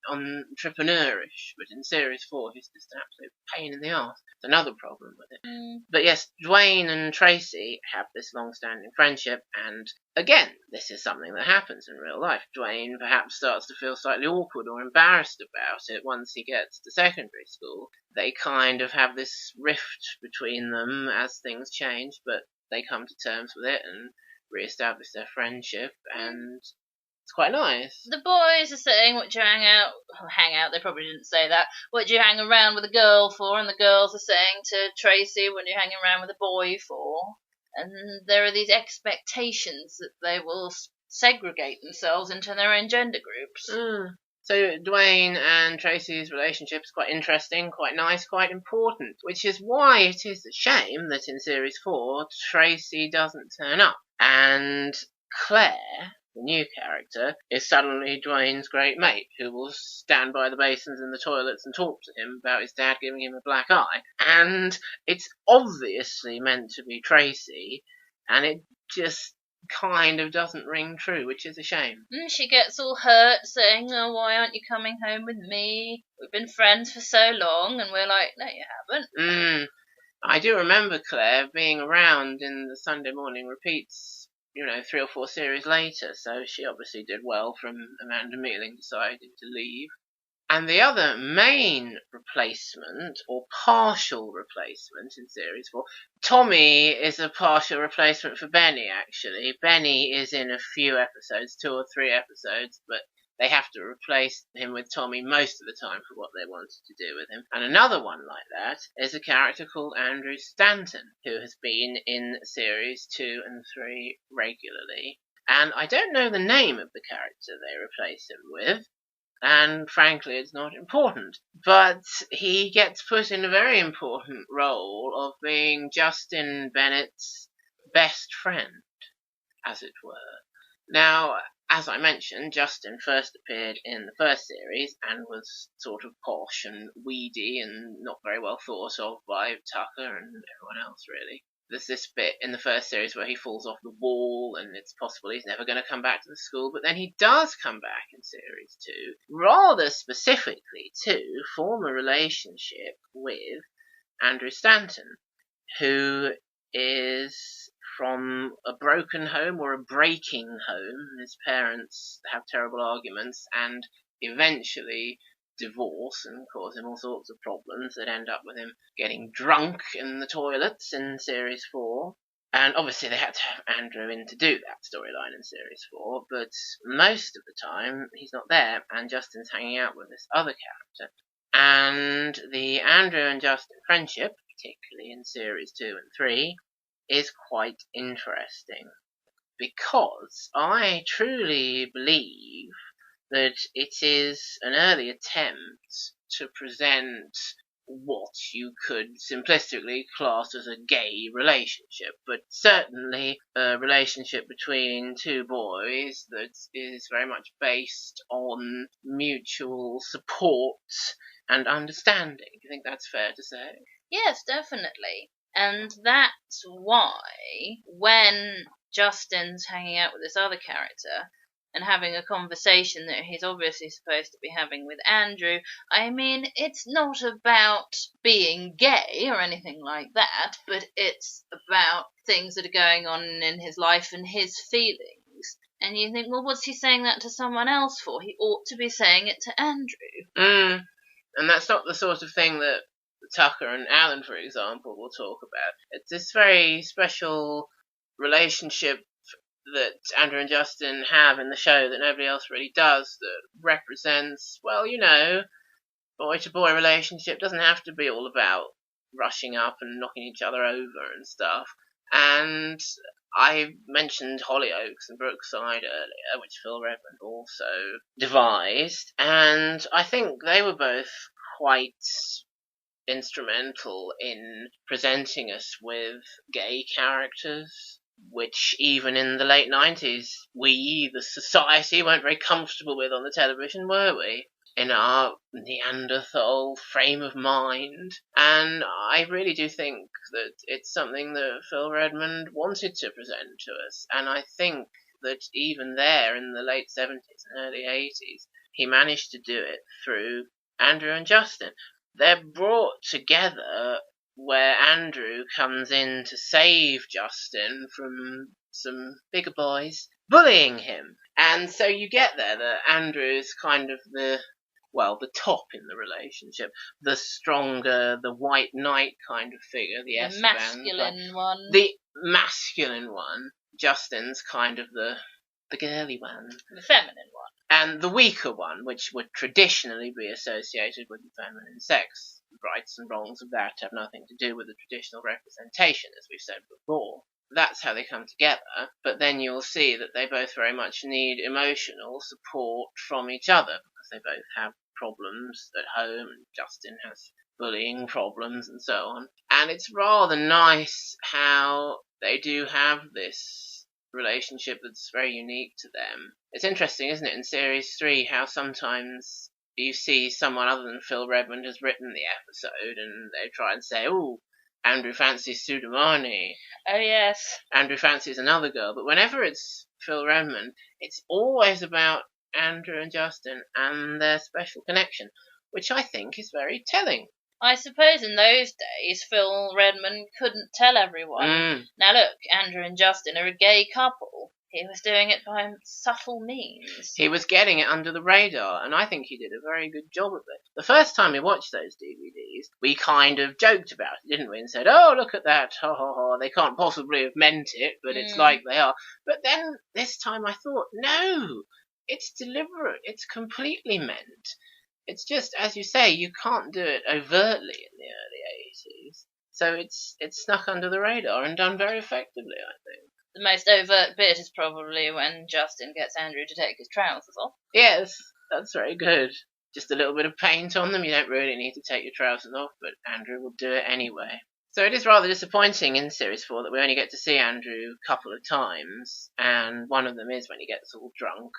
and entrepreneurish, but in Series 4, he's just an absolute pain in the arse. It's another problem with it. But yes, Dwayne and Tracy have this long-standing friendship, and again, this is something that happens in real life. Dwayne perhaps starts to feel slightly awkward or embarrassed about it once he gets to secondary school. They kind of have this rift between them as things change, but they come to terms with it and re-establish their friendship, and it's quite nice. The boys are saying, "What do you hang out, they probably didn't say that. What do you hang around with a girl for?" And the girls are saying to Tracy, "What do you hang around with a boy for?" And there are these expectations that they will segregate themselves into their own gender groups. So Dwayne and Tracy's relationship is quite interesting, quite nice, quite important, which is why it is a shame that in Series 4 Tracy doesn't turn up, and Claire, the new character, is suddenly Dwayne's great mate, who will stand by the basins in the toilets and talk to him about his dad giving him a black eye. And it's obviously meant to be Tracy, and it just kind of doesn't ring true, which is a shame. She gets all hurt, saying, "Oh, why aren't you coming home with me? We've been friends for so long." And we're like, "No, you haven't." I do remember Claire being around in the Sunday morning repeats, 3 or 4 series later, so she obviously did well from Amanda Mealing deciding to leave. And the other main replacement, or partial replacement in Series 4, Tommy is a partial replacement for Benny, actually. Benny is in a few episodes, 2 or 3 episodes, but they have to replace him with Tommy most of the time for what they wanted to do with him. And another one like that is a character called Andrew Stanton, who has been in Series 2 and 3 regularly. And I don't know the name of the character they replace him with, and frankly it's not important. But he gets put in a very important role of being Justin Bennett's best friend, as it were. Now, as I mentioned, Justin first appeared in the first series and was sort of posh and weedy and not very well thought of by Tucker and everyone else, really. There's this bit in the first series where he falls off the wall and it's possible he's never going to come back to the school, but then he does come back in Series 2, rather specifically to form a relationship with Andrew Stanton, who is from a broken home or a breaking home. His parents have terrible arguments and eventually divorce and cause him all sorts of problems that end up with him getting drunk in the toilets in Series 4. And obviously they had to have Andrew in to do that storyline in Series 4, but most of the time he's not there and Justin's hanging out with this other character. And the Andrew and Justin friendship, particularly in Series 2 and 3, is quite interesting, because I truly believe that it is an early attempt to present what you could simplistically class as a gay relationship, but certainly a relationship between two boys that is very much based on mutual support and understanding. Do you think that's fair to say? Yes, definitely. And that's why when Justin's hanging out with this other character and having a conversation that he's obviously supposed to be having with Andrew, I mean, it's not about being gay or anything like that, but it's about things that are going on in his life and his feelings. And you think, well, what's he saying that to someone else for? He ought to be saying it to Andrew. And that's not the sort of thing that Tucker and Alan, for example, will talk about. It's this very special relationship that Andrew and Justin have in the show that nobody else really does, that represents, well, you know, boy-to-boy relationship doesn't have to be all about rushing up and knocking each other over and stuff. And I mentioned Hollyoaks and Brookside earlier, which Phil Redmond also devised, and I think they were both quite instrumental in presenting us with gay characters, which even in the late 90s, we, the society, weren't very comfortable with on the television, were we? In our Neanderthal frame of mind. And I really do think that it's something that Phil Redmond wanted to present to us. And I think that even there in the late 70s and early 80s, he managed to do it through Andrew and Justin. They're brought together where Andrew comes in to save Justin from some bigger boys bullying him. And so you get there that Andrew's kind of the top in the relationship, the stronger, the white knight kind of figure, the masculine one. The masculine one. Justin's kind of the girly one. The feminine one. And the weaker one, which would traditionally be associated with the feminine sex. Rights and wrongs of that have nothing to do with the traditional representation, as we've said before. That's how they come together, but then you'll see that they both very much need emotional support from each other, because they both have problems at home, and Justin has bullying problems and so on. And it's rather nice how they do have this relationship that's very unique to them. It's interesting, isn't it, in Series 3, how sometimes you see someone other than Phil Redmond has written the episode, and they try and say, oh, Andrew fancies Sudamani. Oh, yes. Andrew fancies another girl. But whenever it's Phil Redmond, it's always about Andrew and Justin and their special connection, which I think is very telling. I suppose in those days, Phil Redmond couldn't tell everyone. Now look, Andrew and Justin are a gay couple, He was doing it by subtle means. He was getting it under the radar, and I think he did a very good job of it. The first time we watched those DVDs, we kind of joked about it, didn't we? And said, oh, look at that, ha ha ha, they can't possibly have meant it, but it's like they are. But then, this time I thought, no, it's deliberate, it's completely meant. It's just, as you say, you can't do it overtly in the early 80s. So it's snuck under the radar and done very effectively, I think. The most overt bit is probably when Justin gets Andrew to take his trousers off. Yes, that's very good. Just a little bit of paint on them. You don't really need to take your trousers off, but Andrew will do it anyway. So it is rather disappointing in Series 4 that we only get to see Andrew a couple of times, and one of them is when he gets all drunk.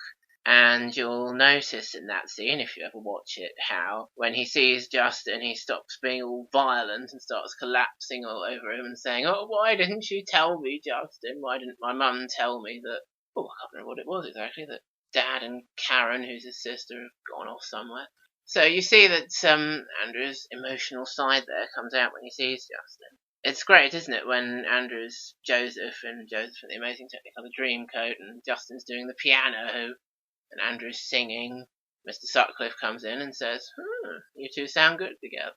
And you'll notice in that scene, if you ever watch it, how when he sees Justin, he stops being all violent and starts collapsing all over him and saying, oh, why didn't you tell me, Justin? Why didn't my mum tell me that... Oh, I can't remember what it was exactly, that Dad and Karen, who's his sister, have gone off somewhere. So you see that Andrew's emotional side there comes out when he sees Justin. It's great, isn't it, when Andrew's Joseph and Joseph in the Amazing Technicolor Dreamcoat and Justin's doing the piano and Andrew's singing. Mr. Sutcliffe comes in and says, you two sound good together.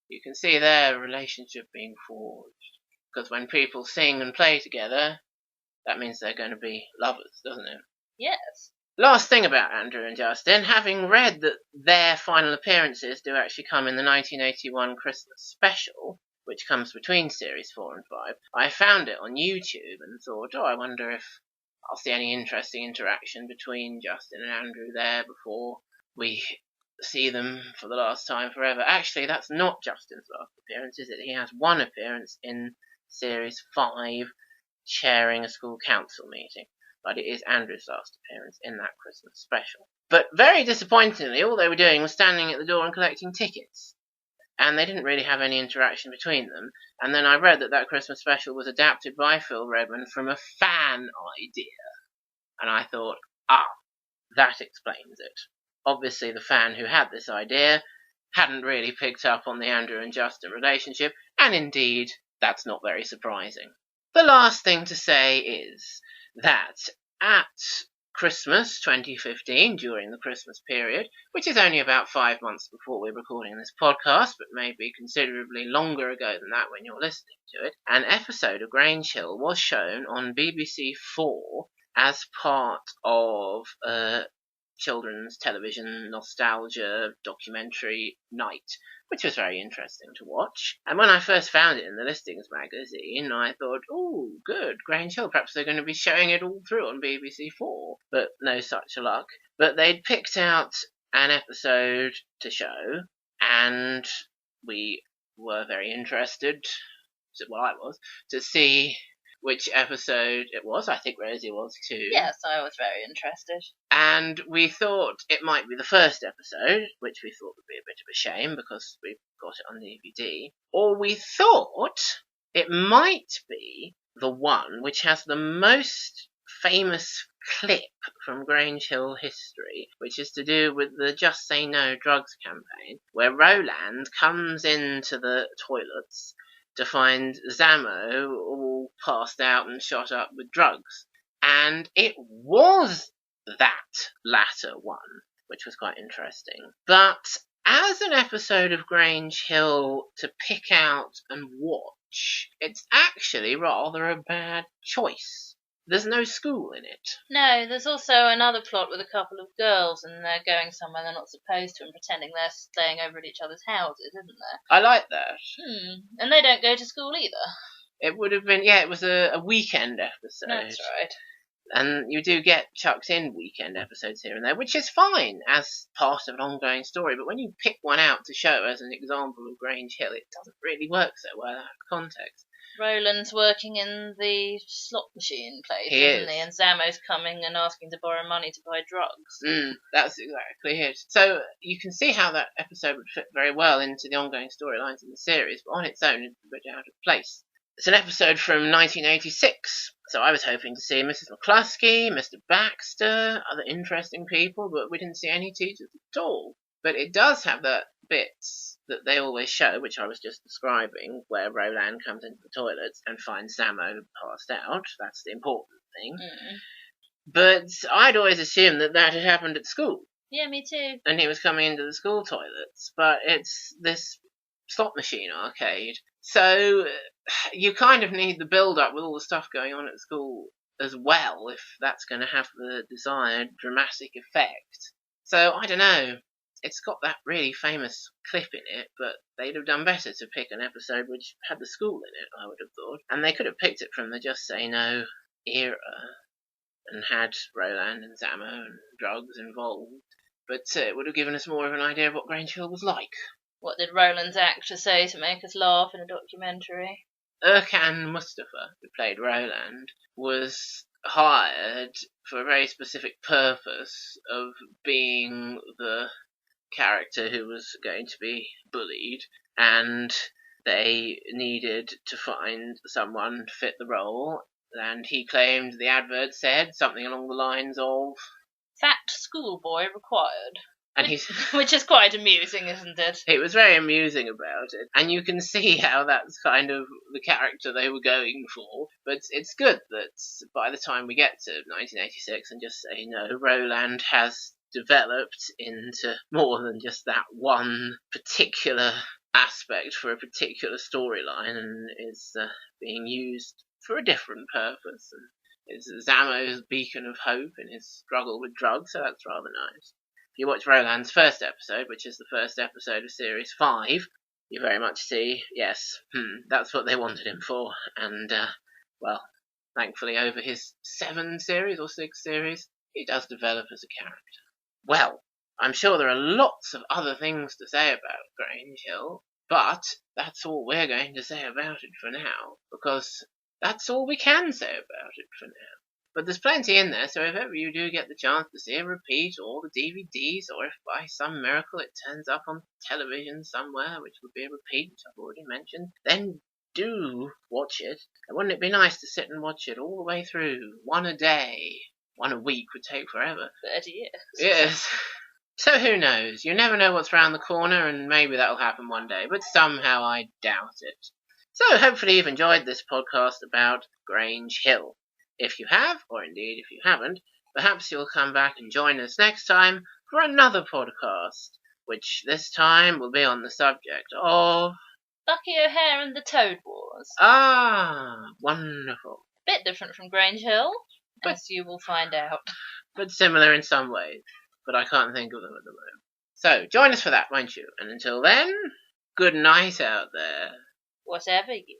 You can see their relationship being forged. Because when people sing and play together, that means they're going to be lovers, doesn't it? Yes. Last thing about Andrew and Justin, having read that their final appearances do actually come in the 1981 Christmas special, which comes between Series 4 and 5, I found it on YouTube and thought, I wonder if I'll see any interesting interaction between Justin and Andrew there before we see them for the last time forever. Actually, that's not Justin's last appearance, is it? He has one appearance in Series 5, chairing a school council meeting. But it is Andrew's last appearance in that Christmas special. But very disappointingly, all they were doing was standing at the door and collecting tickets. And they didn't really have any interaction between them. And then I read that that Christmas special was adapted by Phil Redmond from a fan idea. And I thought, that explains it. Obviously, the fan who had this idea hadn't really picked up on the Andrew and Justin relationship, and indeed, that's not very surprising. The last thing to say is that at Christmas 2015, during the Christmas period, which is only about 5 months before we're recording this podcast, but may be considerably longer ago than that when you're listening to it, an episode of Grange Hill was shown on BBC 4 as part of a children's television nostalgia documentary night, which was very interesting to watch. And when I first found it in the listings magazine, I thought, oh, good, Grange Hill, perhaps they're going to be showing it all through on BBC 4, but no such luck. But they'd picked out an episode to show, and we were very interested, well, I was, to see which episode it was. I think Rosie was too. Yes, I was very interested. And we thought it might be the first episode, which we thought would be a bit of a shame because we've got it on DVD. Or we thought it might be the one which has the most famous clip from Grange Hill history, which is to do with the Just Say No drugs campaign, where Roland comes into the toilets to find Zammo all passed out and shot up with drugs. And it was that latter one, which was quite interesting. But as an episode of Grange Hill to pick out and watch, it's actually rather a bad choice. There's no school in it. No, there's also another plot with a couple of girls and they're going somewhere they're not supposed to and pretending they're staying over at each other's houses, isn't there? I like that. And they don't go to school either. It would have been, it was a weekend episode. That's right. And you do get chucked in weekend episodes here and there, which is fine as part of an ongoing story. But when you pick one out to show as an example of Grange Hill, it doesn't really work so well out of context. Roland's working in the slot machine place, isn't he? And Zammo's coming and asking to borrow money to buy drugs. That's exactly it. So you can see how that episode would fit very well into the ongoing storylines in the series, but on its own it's a bit out of place. It's an episode from 1986, so I was hoping to see Mrs. McCluskey, Mr. Baxter, other interesting people, but we didn't see any teachers at all. But it does have the bits that they always show, which I was just describing, where Roland comes into the toilets and finds Zammo passed out. That's the important thing. But I'd always assumed that had happened at school. Yeah, me too. And he was coming into the school toilets. But it's this slot machine arcade. So you kind of need the build-up with all the stuff going on at school as well, if that's going to have the desired dramatic effect. So, I don't know. It's got that really famous clip in it, but they'd have done better to pick an episode which had the school in it, I would have thought. And they could have picked it from the Just Say No era and had Roland and Zamo and drugs involved. But it would have given us more of an idea of what Grange Hill was like. What did Roland's actor say to make us laugh in a documentary? Erkan Mustafa, who played Roland, was hired for a very specific purpose of being the character who was going to be bullied, and they needed to find someone to fit the role, and he claimed the advert said something along the lines of Fat schoolboy required. And he's Which is quite amusing, isn't it? It was very amusing about it, and you can see how that's kind of the character they were going for. But it's good that by the time we get to 1986 and Just Say No, Roland has developed into more than just that one particular aspect for a particular storyline, and is being used for a different purpose, and is Zamo's beacon of hope in his struggle with drugs, so that's rather nice. If you watch Roland's first episode, which is the first episode of Series 5, you very much see, yes, that's what they wanted him for. And, well, thankfully over his 7 series or 6 series, he does develop as a character. Well, I'm sure there are lots of other things to say about Grange Hill, but that's all we're going to say about it for now, because that's all we can say about it for now. But there's plenty in there, so if ever you do get the chance to see a repeat or the DVDs, or if by some miracle it turns up on television somewhere, which would be a repeat, which I've already mentioned, then do watch it. And wouldn't it be nice to sit and watch it all the way through, one a day? One a week would take forever. 30 years. Yes. So who knows? You never know what's round the corner, and maybe that'll happen one day, but somehow I doubt it. So hopefully you've enjoyed this podcast about Grange Hill. If you have, or indeed if you haven't, perhaps you'll come back and join us next time for another podcast, which this time will be on the subject of Bucky O'Hare and the Toad Wars. Ah, wonderful. Bit different from Grange Hill, as you will find out. But similar in some ways, but I can't think of them at the moment. So, join us for that, won't you? And until then, good night out there. Whatever you